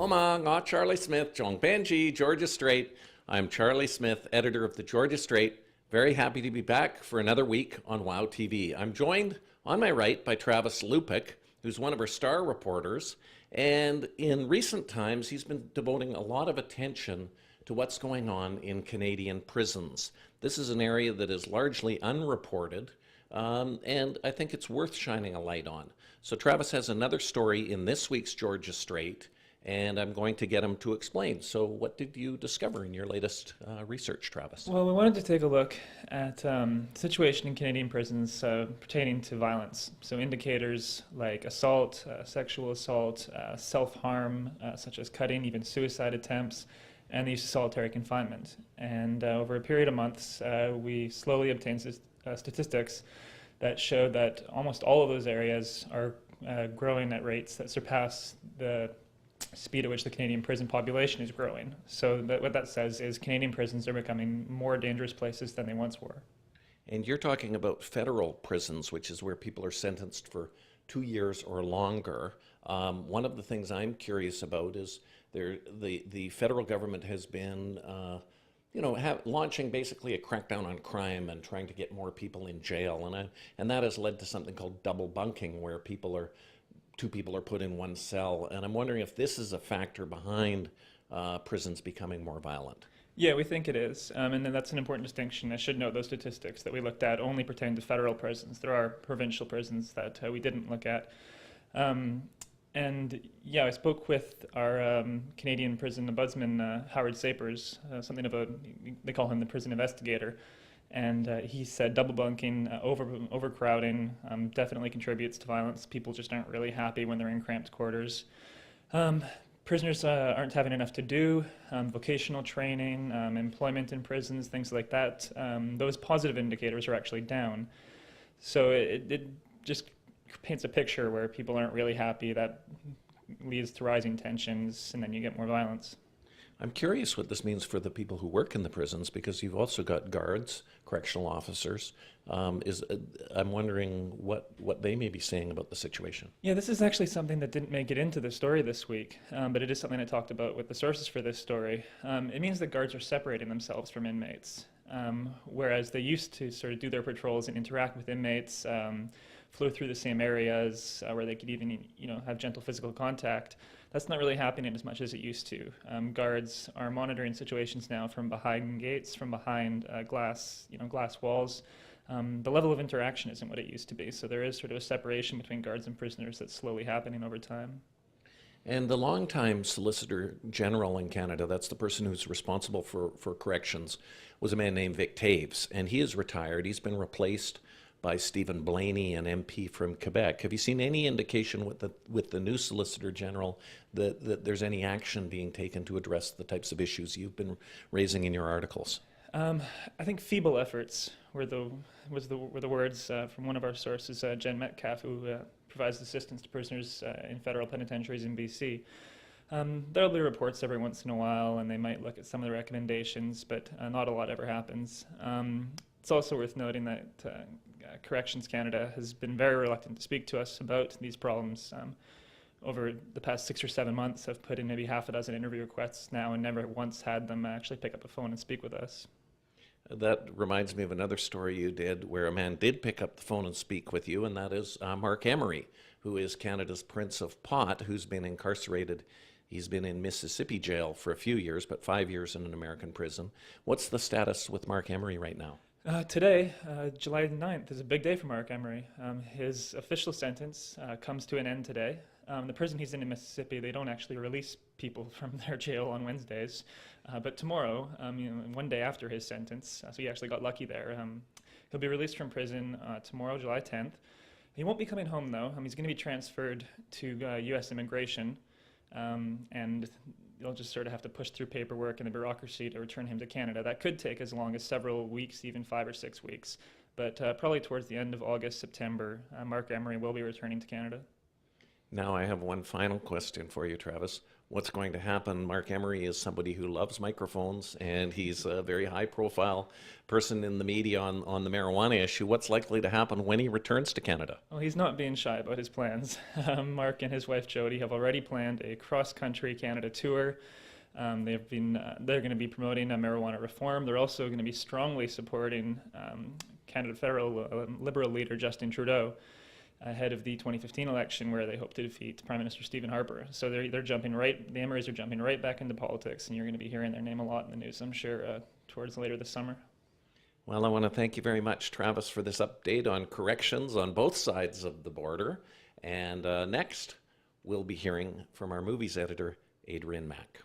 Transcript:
Oma nga Charlie Smith, Jong Benji, Georgia Strait. I'm Charlie Smith, editor of the Georgia Strait. Very happy to be back for another week on WOW TV. I'm joined on my right by Travis Lupick, who's one of our star reporters. And in recent times, he's been devoting a lot of attention to what's going on in Canadian prisons. This is an area that is largely unreported, and I think it's worth shining a light on. So Travis has another story in this week's Georgia Strait, and I'm going to get him to explain. So what did you discover in your latest research, Travis? Well, we wanted to take a look at the situation in Canadian prisons pertaining to violence. So indicators like assault, sexual assault, self-harm, such as cutting, even suicide attempts, and the use of solitary confinement. And over a period of months, we slowly obtained statistics that showed that almost all of those areas are growing at rates that surpass the speed at which the Canadian prison population is growing. So what that says is Canadian prisons are becoming more dangerous places than they once were. And you're talking about federal prisons, which is where people are sentenced for 2 years or longer. One of the things I'm curious about is the federal government has been launching basically a crackdown on crime and trying to get more people in jail. And that has led to something called double bunking, where two people are put in one cell. And I'm wondering if this is a factor behind prisons becoming more violent. Yeah, we think it is. And then that's an important distinction. I should note those statistics that we looked at only pertain to federal prisons. There are provincial prisons that we didn't look at. And yeah, I spoke with our Canadian prison ombudsman, Howard Sapers, they call him the prison investigator. And he said double bunking, overcrowding definitely contributes to violence. People just aren't really happy when they're in cramped quarters. Prisoners aren't having enough to do, vocational training, employment in prisons, things like that. Those positive indicators are actually down. So it just paints a picture where people aren't really happy. That leads to rising tensions, and then you get more violence. I'm curious what this means for the people who work in the prisons, because you've also got guards, correctional officers. I'm wondering what they may be saying about the situation. Yeah, this is actually something that didn't make it into the story this week, but it is something I talked about with the sources for this story. It means that guards are separating themselves from inmates, whereas they used to sort of do their patrols and interact with inmates, flow through the same areas where they could even have gentle physical contact. That's not really happening as much as it used to. Guards are monitoring situations now from behind gates, from behind glass walls. The level of interaction isn't what it used to be, so there is sort of a separation between guards and prisoners that's slowly happening over time. And the longtime Solicitor General in Canada, that's the person who's responsible for corrections, was a man named Vic Taves, and he is retired. He's been replaced by Stephen Blaney, an MP from Quebec. Have you seen any indication with the new Solicitor General that there's any action being taken to address the types of issues you've been raising in your articles? I think feeble efforts were the words from one of our sources, Jen Metcalf, who provides assistance to prisoners in federal penitentiaries in BC. There'll be reports every once in a while, and they might look at some of the recommendations, but not a lot ever happens. It's also worth noting that Corrections Canada has been very reluctant to speak to us about these problems. Over the past 6 or 7 months, I've put in maybe half a dozen interview requests now and never once had them actually pick up a phone and speak with us. That reminds me of another story you did where a man did pick up the phone and speak with you, and that is Mark Emery, who is Canada's Prince of Pot, who's been incarcerated. He's been in Mississippi jail for a few years, but 5 years in an American prison. What's the status with Mark Emery right now? Today, July 9th, is a big day for Mark Emery. His official sentence comes to an end today. The prison he's in Mississippi, they don't actually release people from their jail on Wednesdays. But tomorrow, one day after his sentence, so he actually got lucky there, he'll be released from prison tomorrow, July 10th. He won't be coming home, though. He's going to be transferred to U.S. immigration, and they'll just sort of have to push through paperwork and the bureaucracy to return him to Canada. That could take as long as several weeks, even 5 or 6 weeks. But probably towards the end of August, September, Mark Emery will be returning to Canada. Now I have one final question for you, Travis. what's going to happen. Mark Emery is somebody who loves microphones, and he's a very high-profile person in the media on the marijuana issue. What's likely to happen when he returns to Canada? Well, he's not being shy about his plans. Mark and his wife Jody have already planned a cross-country Canada tour. They're going to be promoting marijuana reform. They're also going to be strongly supporting Canada federal Liberal leader Justin Trudeau ahead of the 2015 election, where they hope to defeat Prime Minister Stephen Harper. So the Emerys are jumping right back into politics, and you're going to be hearing their name a lot in the news, I'm sure, towards later this summer. Well, I want to thank you very much, Travis, for this update on corrections on both sides of the border. And next, we'll be hearing from our movies editor, Adrian Mack.